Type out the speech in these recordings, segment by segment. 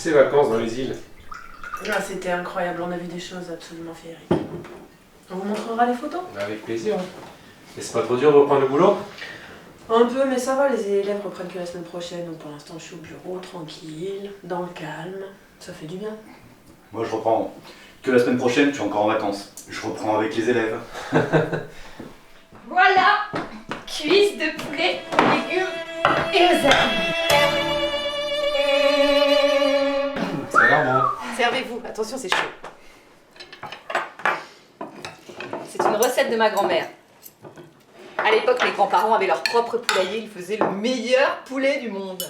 ces vacances dans les îles? Ah, c'était incroyable, on a vu des choses absolument féeriques. On vous montrera les photos? Avec plaisir. Et c'est pas trop dur de reprendre le boulot? Un peu, mais ça va, les élèves reprennent que la semaine prochaine, donc pour l'instant je suis au bureau, tranquille, dans le calme, ça fait du bien. Moi je reprends que la semaine prochaine, je suis encore en vacances. Je reprends avec les élèves. Voilà, cuisses de poulet, légumes et aux herbes. Ça a l'air bon. Servez-vous, attention c'est chaud. C'est une recette de ma grand-mère. À l'époque, mes grands-parents avaient leur propre poulailler, ils faisaient le meilleur poulet du monde.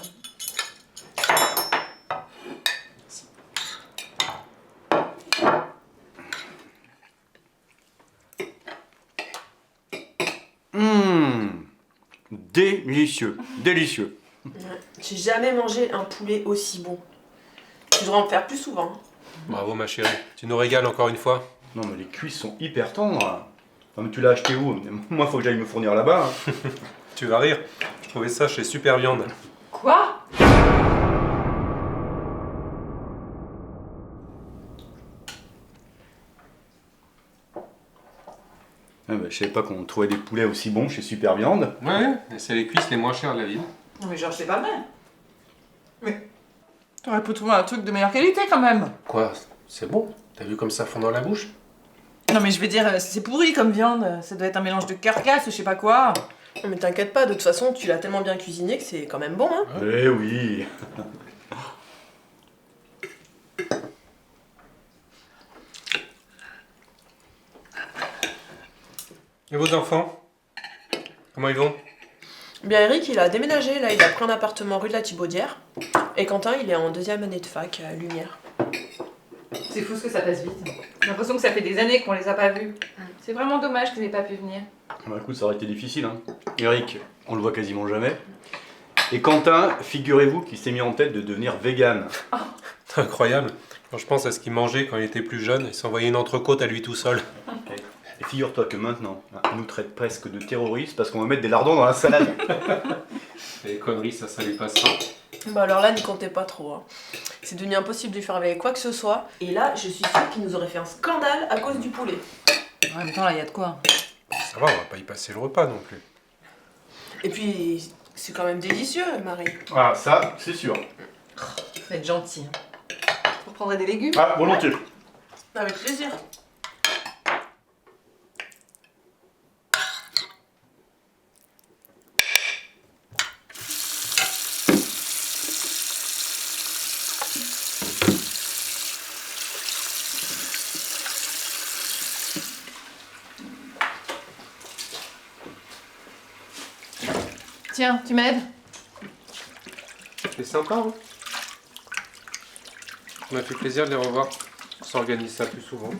Délicieux, délicieux. Ouais. J'ai jamais mangé un poulet aussi bon. Tu devrais en faire plus souvent. Bravo ma chérie, tu nous régales encore une fois. Non mais les cuisses sont hyper tendres. Non mais tu l'as acheté où? Moi faut que j'aille me fournir là-bas. Hein. Tu vas rire, je trouvais ça chez Super Viande. Quoi? Ah bah, je savais pas qu'on trouvait des poulets aussi bons chez Super Viande. Ouais, et c'est les cuisses les moins chères de la ville. Non mais genre c'est pas vrai. Mais t'aurais pu trouver un truc de meilleure qualité quand même. Quoi? C'est bon? T'as vu comme ça fond dans la bouche? Non mais je veux dire, c'est pourri comme viande, ça doit être un mélange de carcasse ou je sais pas quoi. Mais t'inquiète pas, de toute façon, tu l'as tellement bien cuisiné que c'est quand même bon, hein. Eh oui. Et vos enfants? Comment ils vont? Bien, Eric, il a déménagé, là, il a pris un appartement rue de la Thibaudière. Et Quentin, il est en 2e année de fac à Lumière. C'est fou ce que ça passe vite. J'ai l'impression que ça fait des années qu'on les a pas vus. C'est vraiment dommage qu'ils n'aient pas pu venir. Bah écoute, ça aurait été difficile. Hein. Eric, on le voit quasiment jamais. Et Quentin, figurez-vous qu'il s'est mis en tête de devenir vegan. Incroyable. Quand je pense à ce qu'il mangeait quand il était plus jeune, il s'envoyait une entrecôte à lui tout seul. Et figure-toi que maintenant, il nous traite presque de terroristes parce qu'on va mettre des lardons dans la salade. Les conneries, ça lui passe pas. Bah alors là, n'y comptez pas trop, hein. C'est devenu impossible de lui faire avec quoi que ce soit. Et là, je suis sûre qu'il nous aurait fait un scandale à cause du poulet. En même temps là, y a de quoi. Ça va, on va pas y passer le repas non plus. Et puis, c'est quand même délicieux, Marie. Ah, ça, c'est sûr. Faut être gentil. Vous prendrez des légumes? Ah, volontiers. Avec plaisir. Tiens, tu m'aides? C'est sympa, hein? Ça m'a fait plaisir de les revoir. On s'organise ça plus souvent.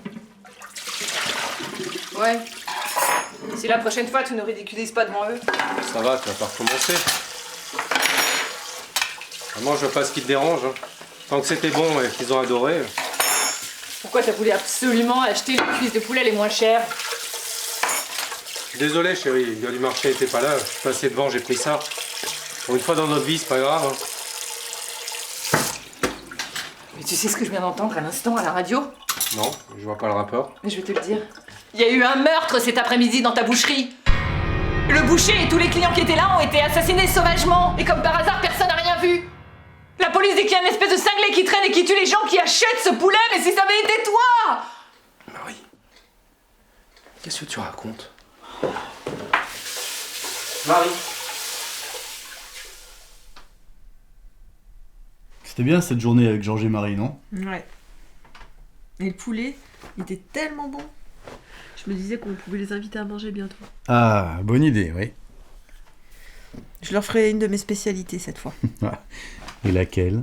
Ouais. Si la prochaine fois tu ne ridiculises pas devant eux. Ça va, tu vas pas recommencer. Vraiment, je vois pas ce qui te dérange. Hein. Tant que c'était bon et qu'ils ont adoré. Pourquoi t'as voulu absolument acheter les cuisses de poulet les moins chères? Désolé chérie, le gars du marché était pas là. Je suis passé devant, j'ai pris ça. Pour une fois dans notre vie, c'est pas grave. Hein. Mais tu sais ce que je viens d'entendre à l'instant à la radio? Non, je vois pas le rapport. Mais je vais te le dire. Il y a eu un meurtre cet après-midi dans ta boucherie. Le boucher et tous les clients qui étaient là ont été assassinés sauvagement. Et comme par hasard, personne n'a rien vu. La police dit qu'il y a une espèce de cinglé qui traîne et qui tue les gens qui achètent ce poulet, mais si ça avait été toi! Marie, qu'est-ce que tu racontes? Marie. C'était bien cette journée avec Georges et Marie, non? Ouais. Et le poulet, il était tellement bon. Je me disais qu'on pouvait les inviter à manger bientôt. Ah, bonne idée, oui. Je leur ferai une de mes spécialités cette fois. Et laquelle?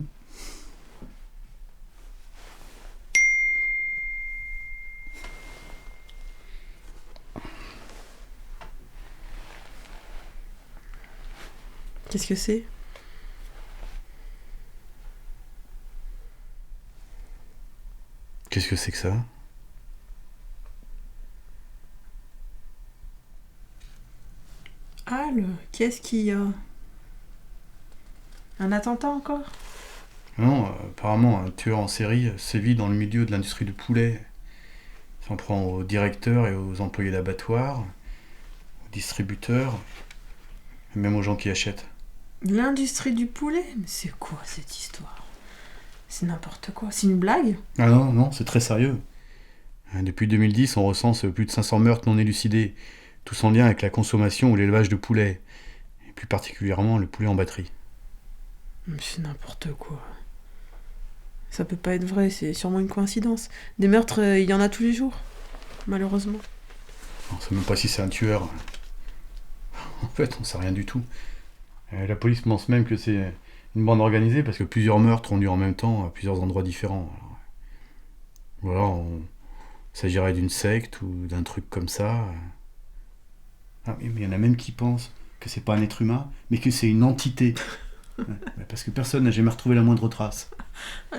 Qu'est-ce que c'est? Qu'est-ce que c'est que ça? Ah, qu'est-ce qu'il y a? Un attentat encore? Non, apparemment, un tueur en série sévit dans le milieu de l'industrie du poulet. Il s'en prend aux directeurs et aux employés d'abattoirs, aux distributeurs, et même aux gens qui achètent. L'industrie du poulet? Mais c'est quoi cette histoire? C'est n'importe quoi. C'est une blague? Ah non, non, c'est très sérieux. Depuis 2010, on recense plus de 500 meurtres non élucidés, tous en lien avec la consommation ou l'élevage de poulet, et plus particulièrement le poulet en batterie. Mais c'est n'importe quoi. Ça peut pas être vrai, c'est sûrement une coïncidence. Des meurtres, il y en a tous les jours, malheureusement. On ne sait même pas si c'est un tueur. En fait, on sait rien du tout. La police pense même que c'est une bande organisée parce que plusieurs meurtres ont lieu en même temps à plusieurs endroits différents. Alors, il s'agirait d'une secte ou d'un truc comme ça. Ah oui, mais il y en a même qui pensent que c'est pas un être humain, mais que c'est une entité. Parce que personne n'a jamais retrouvé la moindre trace.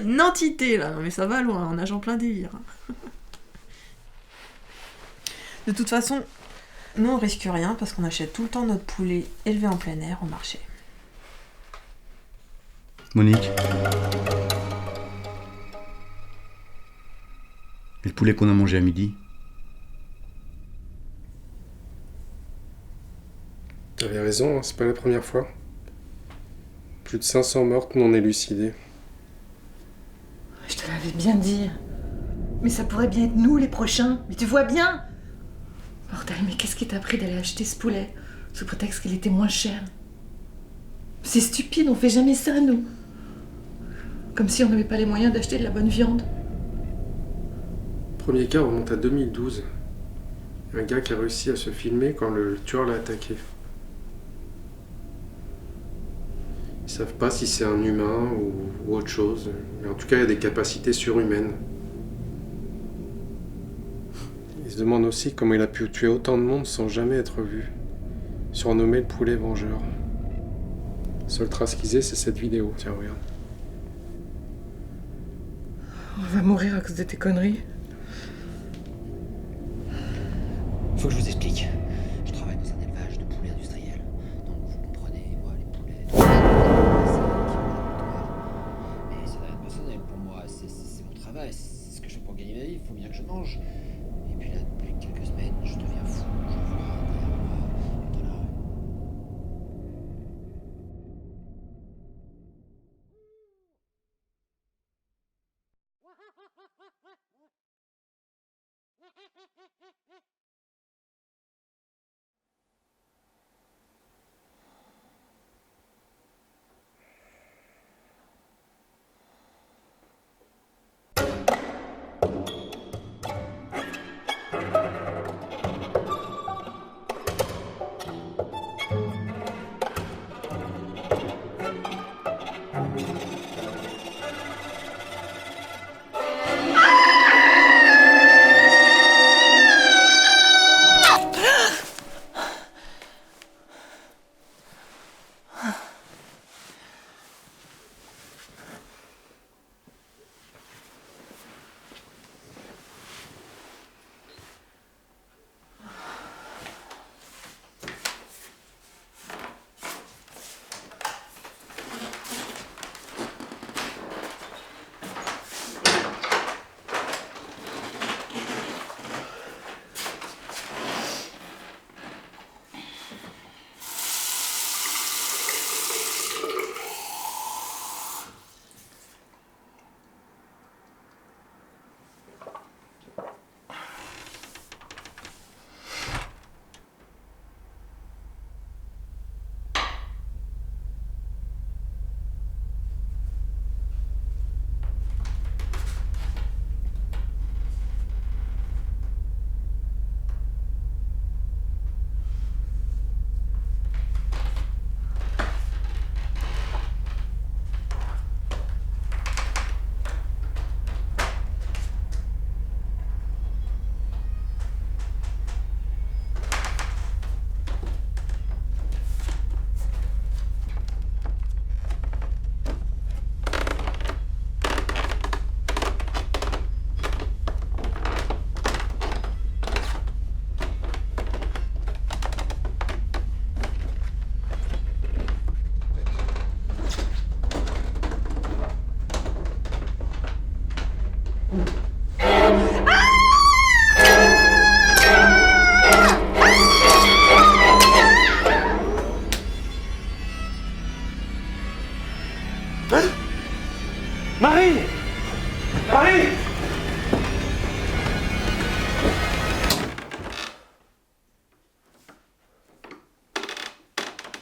Une entité, là. Non mais ça va loin, on nage en plein délire. De toute façon, nous on risque rien parce qu'on achète tout le temps notre poulet élevé en plein air au marché. Monique. Et le poulet qu'on a mangé à midi? T'avais raison, hein, c'est pas la première fois. Plus de 500 meurtres non élucidés. Je te l'avais bien dit. Mais ça pourrait bien être nous les prochains. Mais tu vois bien. Bordel, mais qu'est-ce qui t'a pris d'aller acheter ce poulet sous prétexte qu'il était moins cher? C'est stupide, on fait jamais ça, nous. Comme si on n'avait pas les moyens d'acheter de la bonne viande. Le premier cas remonte à 2012. Un gars qui a réussi à se filmer quand le tueur l'a attaqué. Ils savent pas si c'est un humain ou autre chose, mais en tout cas il y a des capacités surhumaines. Ils se demandent aussi comment il a pu tuer autant de monde sans jamais être vu. Surnommé le poulet vengeur. La seule trace qu'ils aient, c'est cette vidéo. Tiens, regarde. On va mourir à cause de tes conneries. Faut que je vous explique. Je travaille dans un élevage de poulets industriels. Donc vous comprenez, moi les poulets... Mais ça n'a rien de personnel pour moi, c'est mon travail, c'est ce que je fais pour gagner ma vie, il faut bien que je mange. Et puis là, depuis quelques semaines, je deviens fou, je vois derrière moi, dans la rue.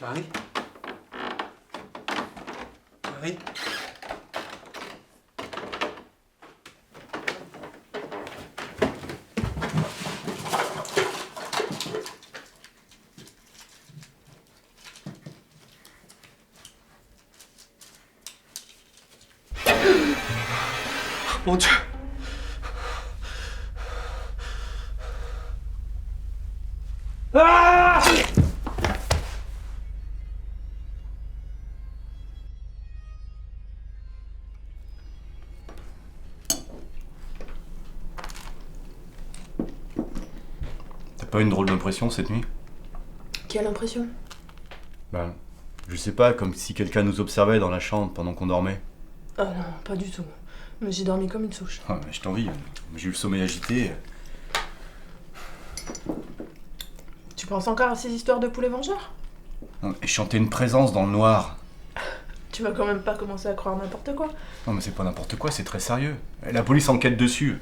Marie? Marie? Mon Dieu! Ah! T'as pas eu une drôle d'impression cette nuit? Quelle impression? Bah, je sais pas, comme si quelqu'un nous observait dans la chambre pendant qu'on dormait. Ah non, pas du tout. Mais j'ai dormi comme une souche. Ah, je t'envie, j'ai eu le sommeil agité. Tu penses encore à ces histoires de poulets vengeurs? Non, et je sentais une présence dans le noir. Tu vas quand même pas commencer à croire n'importe quoi. Non mais c'est pas n'importe quoi, c'est très sérieux. La police enquête dessus.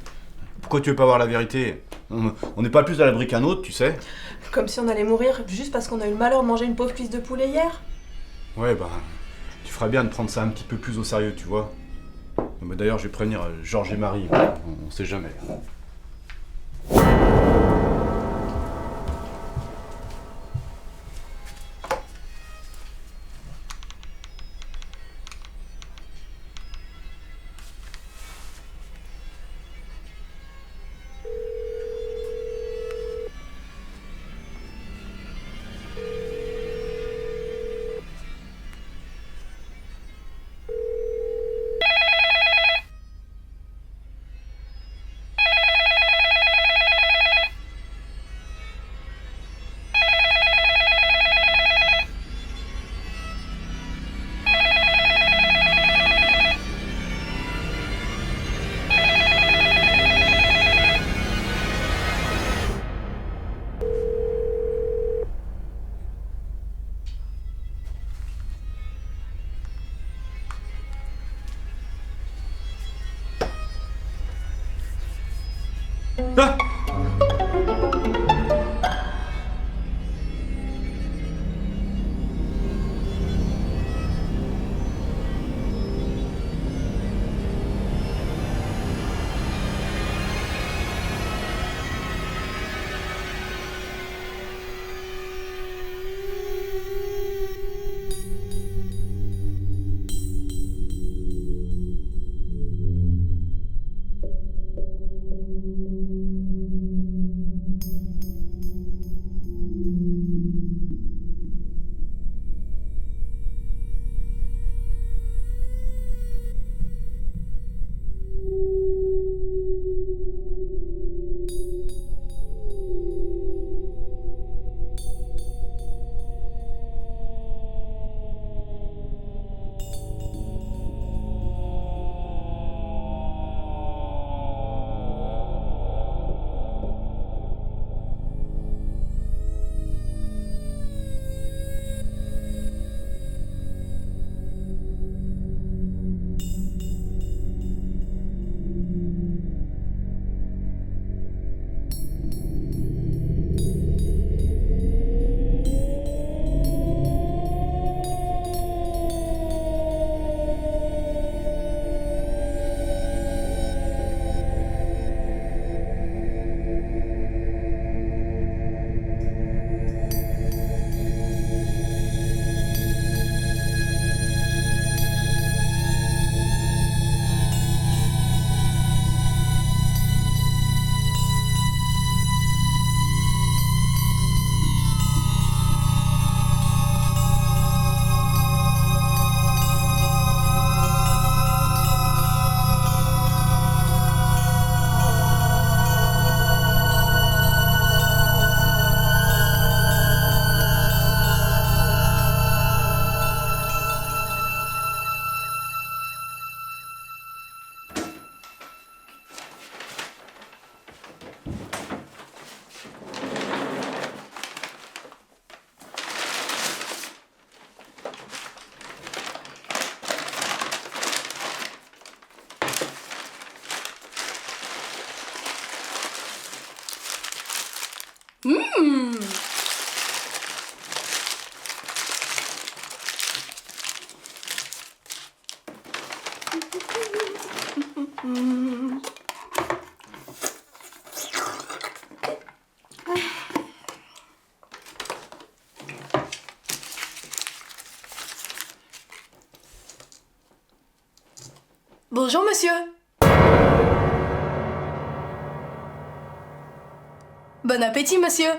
Pourquoi tu veux pas voir la vérité? On n'est pas plus à l'abri qu'un autre, tu sais. Comme si on allait mourir juste parce qu'on a eu le malheur de manger une pauvre cuisse de poulet hier. Ouais, bah, tu ferais bien de prendre ça un petit peu plus au sérieux, tu vois. Mais d'ailleurs, je vais prévenir Georges et Marie, on sait jamais. Ah! Bonjour monsieur. Bon appétit monsieur.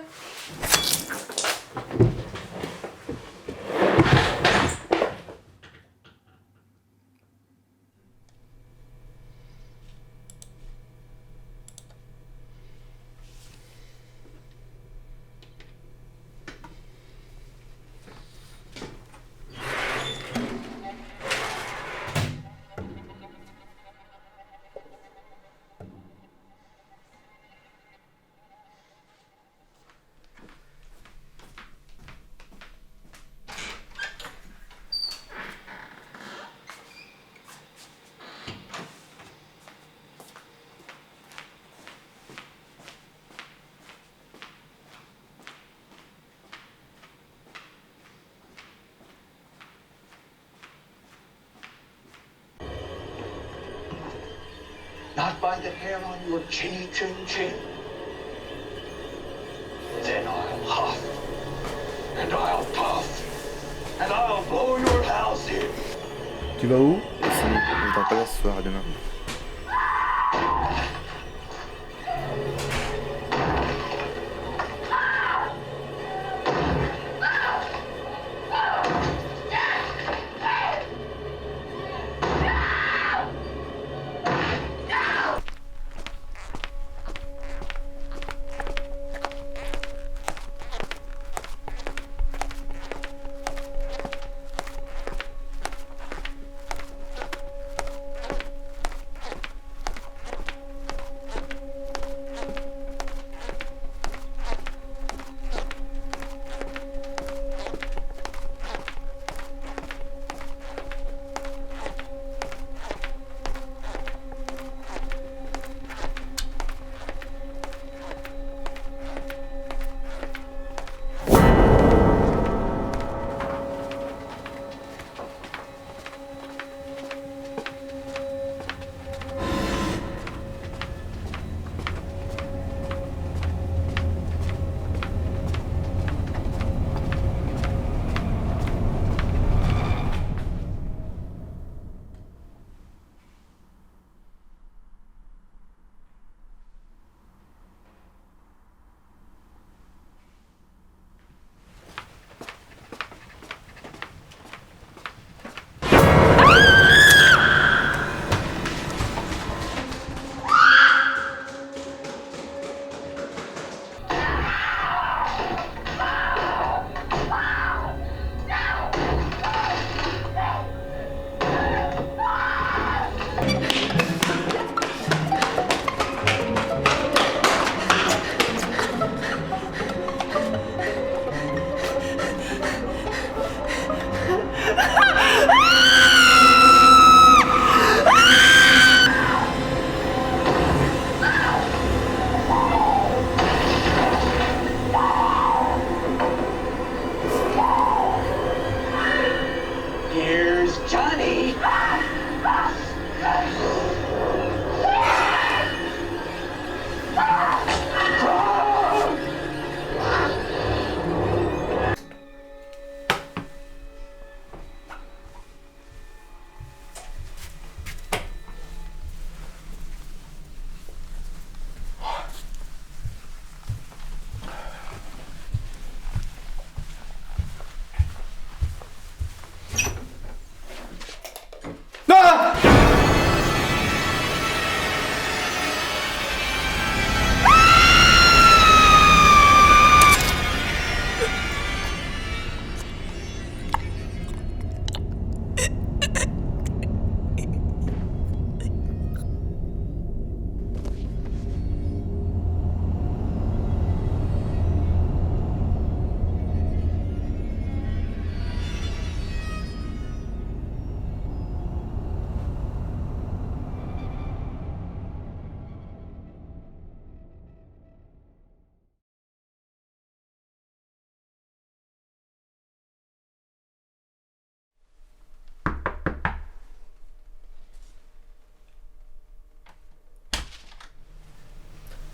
Not by the hair on your chinny chin chin. Then I'll huff, and I'll puff, and I'll blow your house in. Tu vas où? On t'en parle ce soir, à demain.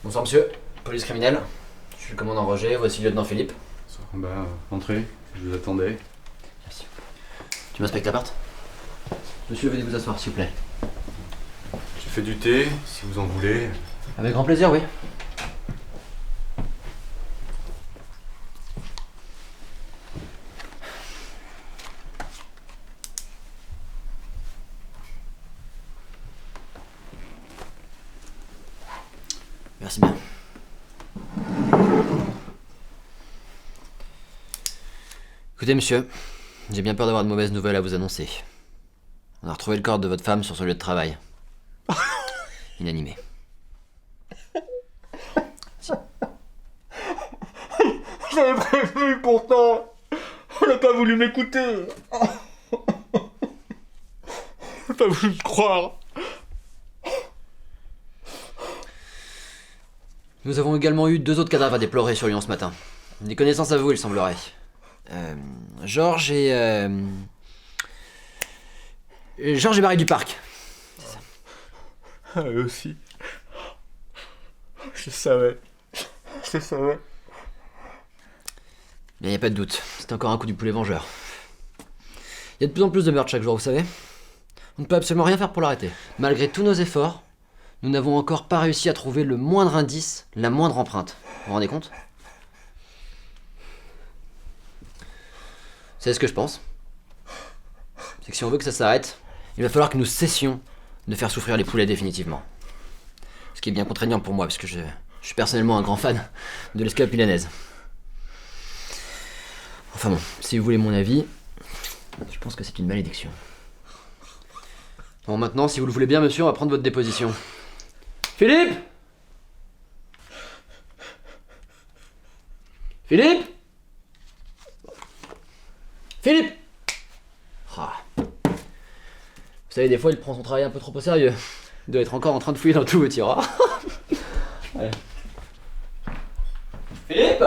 Bonsoir monsieur, police criminelle. Je suis le commandant Roger, voici le lieutenant Philippe. Bah, entrez, je vous attendais. Merci. Tu m'inspectes l'appart? Monsieur, venez vous asseoir s'il vous plaît. fais du thé, si vous en voulez. Avec grand plaisir, oui. Merci bien. Écoutez, monsieur, j'ai bien peur d'avoir de mauvaises nouvelles à vous annoncer. On a retrouvé le corps de votre femme sur son lieu de travail. Inanimé. J'avais prévenu pourtant. On n'a pas voulu m'écouter. On n'a pas voulu me croire. Nous avons également eu 2 autres cadavres à déplorer sur Lyon ce matin. Des connaissances à vous, il semblerait. Georges et... Georges et Marie Duparc. Ah, eux aussi. Je savais. Je savais. Il n'y a pas de doute, c'est encore un coup du poulet vengeur. Il y a de plus en plus de meurtres chaque jour, vous savez. On ne peut absolument rien faire pour l'arrêter. Malgré tous nos efforts, nous n'avons encore pas réussi à trouver le moindre indice, la moindre empreinte. Vous vous rendez compte ? Vous savez ce que je pense ? C'est que si on veut que ça s'arrête, il va falloir que nous cessions de faire souffrir les poulets définitivement. Ce qui est bien contraignant pour moi, parce que je suis personnellement un grand fan de l'escalope milanaise. Enfin bon, si vous voulez mon avis, je pense que c'est une malédiction. Bon, maintenant, si vous le voulez bien, monsieur, on va prendre votre déposition. Philippe ? Philippe ? Philippe ? Ah. Vous savez, des fois, il prend son travail un peu trop au sérieux. Il doit être encore en train de fouiller dans tous vos tiroirs. Allez. Philippe ?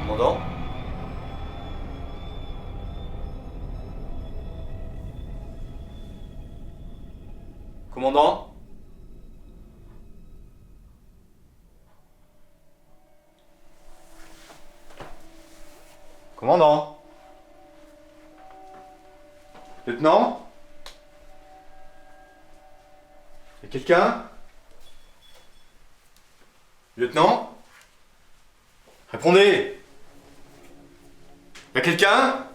Commandant ? Commandant ? Commandant ? Lieutenant ? Y'a quelqu'un ? Lieutenant ? Répondez ! Y'a quelqu'un ?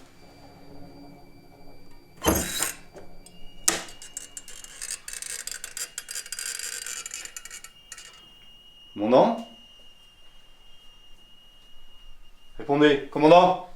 Commandant ? Répondez, commandant ?